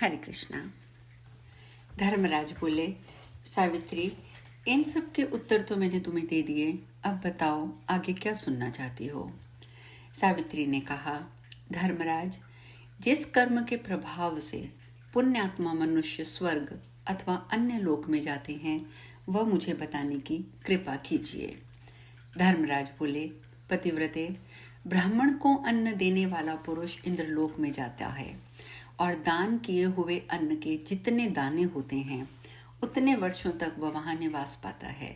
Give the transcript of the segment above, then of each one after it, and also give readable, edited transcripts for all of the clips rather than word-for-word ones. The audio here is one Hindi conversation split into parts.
हरे कृष्णा। धर्मराज बोले, सावित्री, इन सब के उत्तर तो मैंने तुम्हें दे दिए, अब बताओ आगे क्या सुनना चाहती हो। सावित्री ने कहा, धर्मराज, जिस कर्म के प्रभाव से पुण्यात्मा मनुष्य स्वर्ग अथवा अन्य लोक में जाते हैं वह मुझे बताने की कृपा कीजिए। धर्मराज बोले, पतिव्रते, ब्राह्मण को अन्न देने वाला पुरुष इंद्रलोक में जाता है और दान किए हुए अन्न के जितने दाने होते हैं उतने वर्षों तक वह वहां निवास पाता है।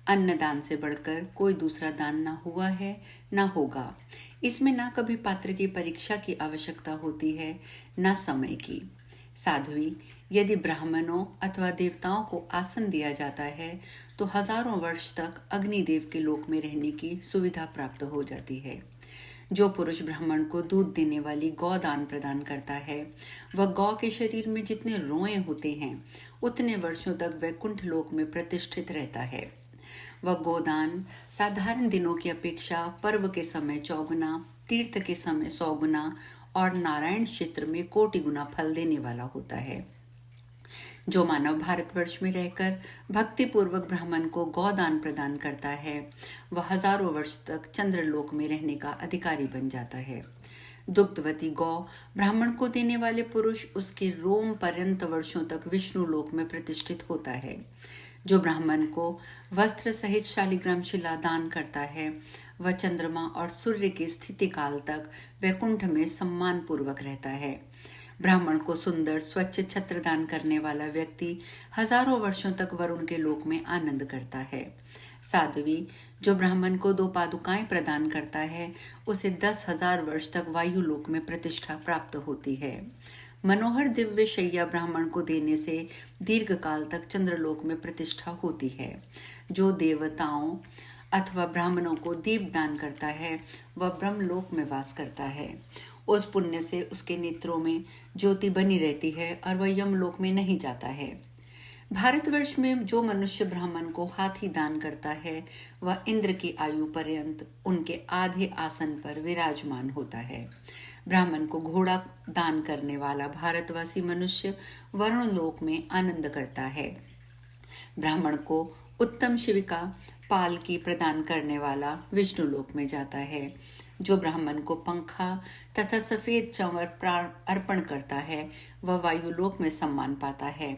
अन्न दान से बढ़कर कोई दूसरा दान ना हुआ है ना होगा। इसमें ना कभी पात्र की परीक्षा की आवश्यकता होती है ना समय की। साध्वी, यदि ब्राह्मणों अथवा देवताओं को आसन दिया जाता है तो हजारों वर्ष तक अग्निदेव के लोक में रहने की सुविधा प्राप्त हो जाती है। जो पुरुष ब्राह्मण को दूध देने वाली गौ दान प्रदान करता है वह गौ के शरीर में जितने रोए होते हैं उतने वर्षों तक वैकुंठ लोक में प्रतिष्ठित रहता है। वह गोदान साधारण दिनों की अपेक्षा पर्व के समय 4 गुना, तीर्थ के समय 100 गुना और नारायण क्षेत्र में कोटि गुना फल देने वाला होता है। जो मानव भारतवर्ष में रहकर भक्ति पूर्वक ब्राह्मण को गौदान प्रदान करता है वह हजारों वर्ष तक चंद्रलोक में रहने का अधिकारी बन जाता है। दुग्धवती गौ ब्राह्मण को देने वाले पुरुष उसके रोम पर्यंत वर्षों तक विष्णु लोक में प्रतिष्ठित होता है। जो ब्राह्मण को वस्त्र सहित शालिग्राम शिला दान करता है वह चंद्रमा और सूर्य की स्थिति काल तक वैकुंठ में सम्मान पूर्वक रहता है। ब्राह्मण को सुंदर स्वच्छ छत्र दान करने वाला व्यक्ति हजारों वर्षों तक वरुण के लोक में आनंद करता है। साध्वी, जो ब्राह्मण को 2 पादुकाएं प्रदान करता है उसे 10,000 वर्ष तक वायु लोक में प्रतिष्ठा प्राप्त होती है। मनोहर दिव्य शैया ब्राह्मण को देने से दीर्घ काल तक चंद्रलोक में प्रतिष्ठा होती है। जो देवताओं अथवा ब्राह्मणों को दीप दान करता है वह ब्रह्मलोक में वास करता है। उस पुण्य से उसके नेत्रों में ज्योति बनी रहती है और वह यमलोक में नहीं जाता है। भारतवर्ष में जो मनुष्य ब्राह्मण को हाथी दान करता है वह इंद्र की आयु पर्यंत उनके आधे आसन पर विराजमान होता है। ब्राह्मण को घोड़ा दान करने वाला भारतवासी मनुष्य वरुण लोक में आनंद करता है। ब्राह्मण को उत्तम शिविका पालकी प्रदान करने वाला विष्णु लोक में जाता है। जो ब्राह्मण को पंखा तथा सफेद चंवर अर्पण करता है वह वायुलोक में सम्मान पाता है।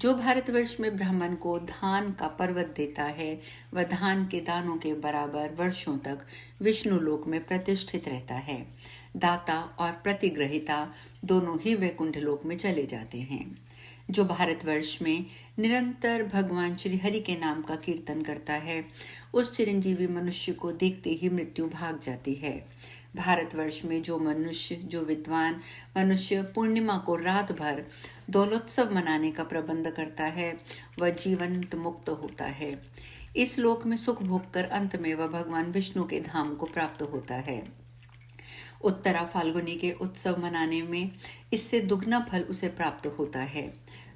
जो भारतवर्ष में ब्राह्मण को धान का पर्वत देता है वह धान के दानों के बराबर वर्षों तक विष्णु लोक में प्रतिष्ठित रहता है। दाता और प्रतिग्रहिता दोनों ही वैकुंठ लोक में चले जाते हैं। जो भारतवर्ष में निरंतर भगवान श्री हरि के नाम का कीर्तन करता है उस चिरंजीवी मनुष्य को देखते ही मृत्यु भाग जाती है। भारतवर्ष में जो विद्वान मनुष्य पूर्णिमा को रात भर दौलोत्सव मनाने का प्रबंध करता है वह जीवंत मुक्त होता है। इस लोक में सुख भोग कर अंत में वह भगवान विष्णु के धाम को प्राप्त होता है। उत्तरा फाल्गुनी के उत्सव मनाने में इससे दुगना फल उसे प्राप्त होता है।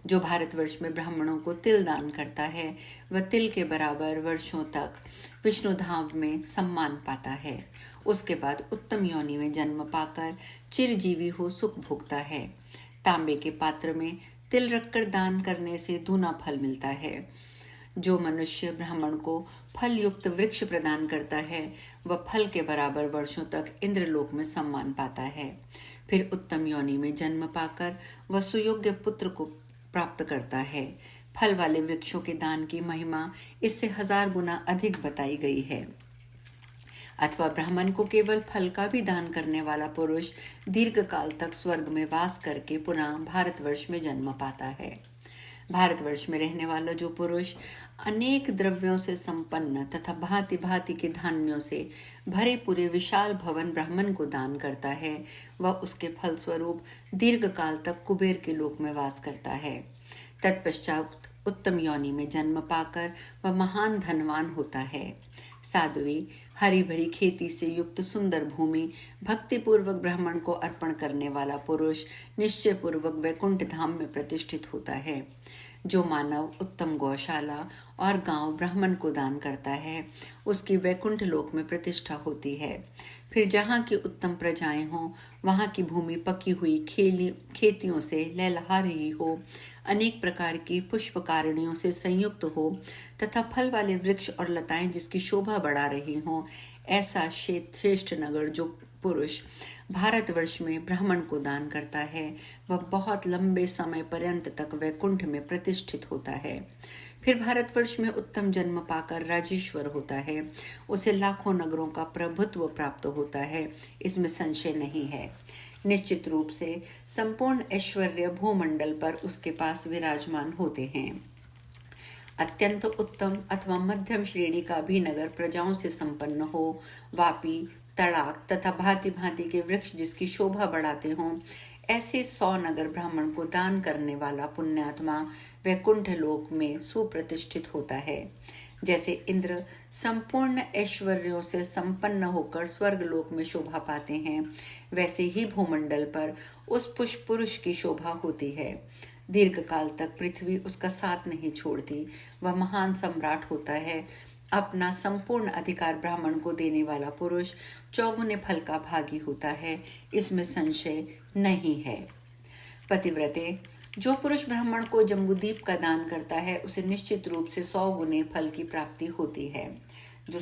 जो भारतवर्ष में ब्राह्मणों को तिल दान करता है वह तिल के बराबर वर्षों तक विष्णु धाम में सम्मान पाता है। उसके बाद उत्तम योनि में जन्म पाकर चिरजीवी हो सुख भोगता है। तांबे के पात्र में तिल रखकर दान करने से दूना फल मिलता है। जो मनुष्य ब्राह्मण को फल युक्त वृक्ष प्रदान करता है वह फल के बराबर वर्षों तक इंद्रलोक में सम्मान पाता है। फिर उत्तम योनि में जन्म पाकर वह सुयोग्य पुत्र को प्राप्त करता है। फल वाले वृक्षों के दान की महिमा इससे 1000 गुना अधिक बताई गई है। अथवा ब्राह्मण को केवल फल का भी दान करने वाला पुरुष दीर्घ काल तक स्वर्ग में वास करके पुनः भारतवर्ष में जन्म पाता है। भारतवर्ष में रहने वाला जो पुरुष अनेक द्रव्यों से संपन्न तथा भांति भांति के धान्यों से भरे पूरे विशाल भवन ब्राह्मण को दान करता है वह उसके फलस्वरूप दीर्घ काल तक कुबेर के लोक में वास करता है। तत्पश्चात उत्तम योनि में जन्म पाकर वह महान धनवान होता है। साध्वी, हरी भरी खेती से युक्त सुंदर भूमि भक्ति पूर्वक ब्राह्मण को अर्पण करने वाला पुरुष निश्चय पूर्वक वैकुंठ धाम में प्रतिष्ठित होता है। जो मानव उत्तम गौशाला और गांव ब्राह्मण को दान करता है उसकी वैकुंठ लोक में प्रतिष्ठा होती है। फिर जहाँ की उत्तम प्रजाएं हों, वहाँ की भूमि पकी हुई खेतियों से लहलहा रही हो, अनेक प्रकार की पुष्पकारिणियों से संयुक्त हो तथा फल वाले वृक्ष और लताएं जिसकी शोभा बढ़ा रही हों, ऐसा श्रेष्ठ नगर जो पुरुष भारतवर्ष में ब्राह्मण को दान करता है, वह बहुत लंबे समय पर्यंत तक वैकुंठ में प्रतिष्ठित होता है। फिर भारतवर्ष में उत्तम जन्म पाकर राजेश्वर होता है, उसे लाखों नगरों का प्रभुत्व प्राप्त होता है, इसमें संशय नहीं है। निश्चित रूप से संपूर्ण ऐश्वर्य भूमंडल पर उसके पास विराजमान होते हैं। अत्यंत उत्तम अथवा मध्यम श्रेणी का भी नगर प्रजाओं से संपन्न हो, वापी, तड़ाक तथा भांति भांति के वृक्ष जिसकी शोभा बढ़ाते हों, ऐसे 100 नगर ब्राह्मण को दान करने वाला पुण्यात्मा वैकुंठ लोक में सुप्रतिष्ठित होता है। जैसे इंद्र संपूर्ण ऐश्वर्यों से संपन्न होकर स्वर्ग लोक में शोभा पाते हैं, वैसे ही भूमंडल पर उस पुष्प पुरुष की शोभा होती है। दीर्घ काल तक पृथ्वी उसका साथ नहीं छोड़ती, वह महान सम्राट होता है। अपना संपूर्ण अधिकार ब्राह्मण को देने वाला पुरुष चौगुने फल का भागी होता है, इसमें संशय नहीं है। पतिव्रते, जो पुरुष ब्राह्मण को जम्बूद्वीप का दान करता है उसे निश्चित रूप से 100 गुने फल की प्राप्ति होती है। जो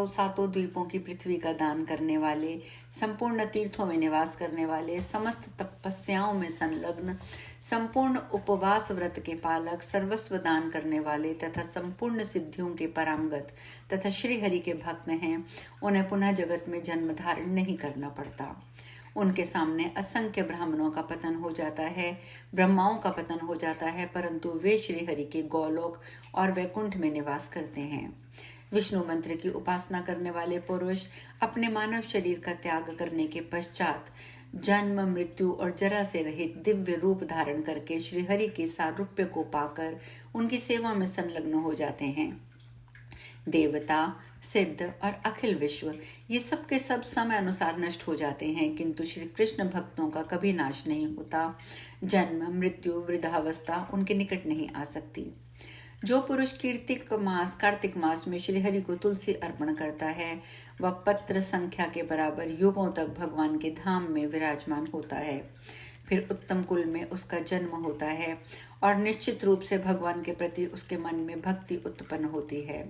सातों द्वीपों की पृथ्वी का दान करने वाले, संपूर्ण तीर्थों में निवास करने वाले, समस्त तपस्याओं में संलग्न, संपूर्ण उपवास व्रत के पालक, सर्वस्व दान करने वाले तथा संपूर्ण सिद्धियों के परांगत तथा श्री हरि के भक्त हैं, उन्हें पुनः जगत में जन्म धारण नहीं करना पड़ता। उनके सामने असंख्य ब्राह्मणों का पतन हो जाता है, ब्रह्माओं का पतन हो जाता है, परंतु वे श्री हरि के गोलोक और वैकुंठ में निवास करते हैं। विष्णु मंत्र की उपासना करने वाले पुरुष अपने मानव शरीर का त्याग करने के पश्चात जन्म, मृत्यु और जरा से रहित दिव्य रूप धारण करके श्रीहरि के सारूप्य को पाकर उनकी सेवा में संलग्न हो जाते हैं। देवता, सिद्ध और अखिल विश्व ये सब के सब समय अनुसार नष्ट हो जाते हैं, किंतु श्री कृष्ण भक्तों का कभी नाश नहीं होता। जन्म, मृत्यु, वृद्धावस्था उनके निकट नहीं आ सकती। जो पुरुष कार्तिक मास में श्रीहरि को तुलसी अर्पण करता है, वह पत्र संख्या के बराबर युगों तक भगवान के धाम में विराजमान होता है। फिर उत्तम कुल में उसका जन्म होता है और निश्चित रूप से भगवान के प्रति उसके मन में भक्ति उत्पन्न होती है।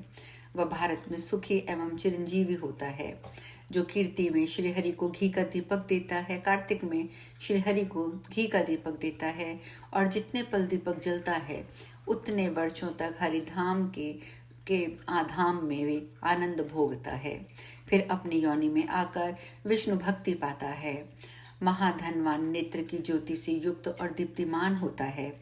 वह भारत में सुखी एवं चिरंजीवी होता है। जो कीर्ति में श्रीहरि को घी का दीपक देता है, कार्तिक में श्रीहरि को घी का दीपक देता है और जितने पल दीपक जलता है उतने वर्षों तक हरिधाम के आधाम में वे आनंद भोगता है। फिर अपनी योनि में आकर विष्णु भक्ति पाता है। महाधनवान नेत्र की ज्योति से युक्त और दीप्तिमान होता है।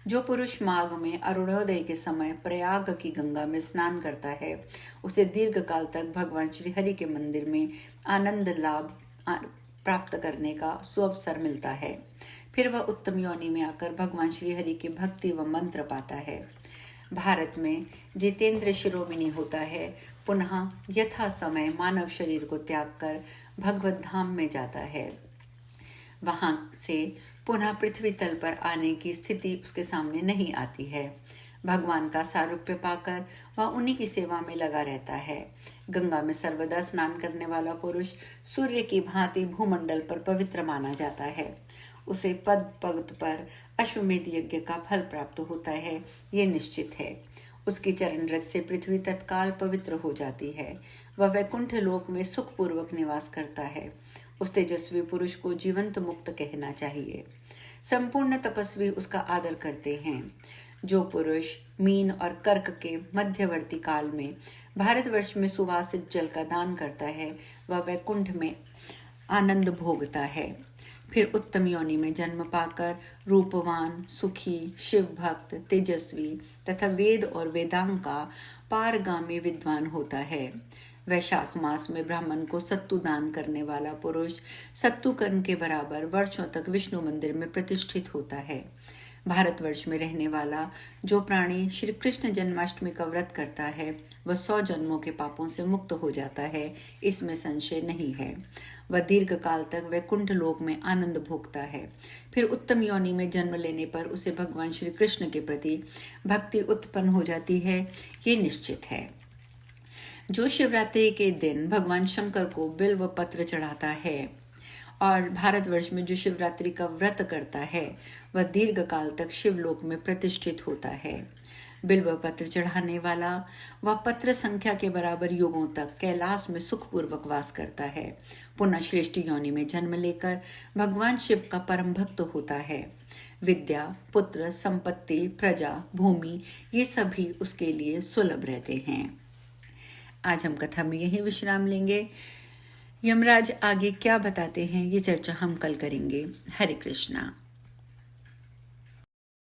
जो पुरुष माघ में अरुणोदय के समय प्रयाग की गंगा में स्नान करता है, उसे दीर्घ काल तक भगवान श्री हरि के मंदिर में आनंद लाभ प्राप्त करने का सुअवसर मिलता है। फिर वह उत्तम योनि में आकर भगवान श्री हरि की भक्ति व मंत्र पाता है। भारत में जितेंद्र शिरोमणि होता है, पुनः यथा समय मानव शरीर को त्याग कर भगवत धाम में जाता है। वहां से पुनः पृथ्वी तल पर आने की स्थिति उसके सामने नहीं आती है। भगवान का सारूप्य पाकर वह उन्हीं की सेवा में लगा रहता है। गंगा में सर्वदा स्नान करने वाला पुरुष सूर्य की भांति भूमंडल पर पवित्र माना जाता है। उसे पद पद पर अश्वमेध यज्ञ का फल प्राप्त होता है, ये निश्चित है। उसकी चरण रज से पृथ्वी तत्काल पवित्र हो जाती है। वह वैकुंठ लोक में सुखपूर्वक निवास करता है। उस तेजस्वी पुरुष को जीवंत मुक्त कहना चाहिए। संपूर्ण तपस्वी उसका आदर करते हैं। जो पुरुष मीन और कर्क के मध्यवर्ती काल में भारतवर्ष में सुवासित जल का दान करता है, वह वैकुंठ में आनंद भोगता है। फिर उत्तम योनि में जन्म पाकर रूपवान, सुखी, शिव भक्त, तेजस्वी तथा वेद और वेदांग का पारगामी विद्वान होता है। वैशाख मास में ब्राह्मण को सत्तू दान करने वाला पुरुष सत्तू कर्ण के बराबर वर्षों तक विष्णु मंदिर में प्रतिष्ठित होता है। भारतवर्ष में रहने वाला जो प्राणी श्री कृष्ण जन्माष्टमी का व्रत करता है, वह 100 जन्मों के पापों से मुक्त हो जाता है, इसमें संशय नहीं है। वह दीर्घ काल तक वैकुंठ लोक में आनंद भोगता है। फिर उत्तम योनि में जन्म लेने पर उसे भगवान श्री कृष्ण के प्रति भक्ति उत्पन्न हो जाती है, ये निश्चित है। जो शिवरात्रि के दिन भगवान शंकर को बिल्व पत्र चढ़ाता है और भारतवर्ष में जो शिवरात्रि का व्रत करता है वह दीर्घ काल तक शिवलोक में प्रतिष्ठित होता है। बिल्व पत्र चढ़ाने वाला वह पत्र संख्या के बराबर युगों तक कैलाश में सुखपूर्वक वास करता है। पुनः श्रेष्ठ योनि में जन्म लेकर भगवान शिव का परम भक्त होता है। विद्या, पुत्र, संपत्ति, प्रजा, भूमि ये सभी उसके लिए सुलभ रहते हैं। आज हम कथा में यही विश्राम लेंगे। यमराज आगे क्या बताते हैं ये चर्चा हम कल करेंगे। हरे कृष्णा।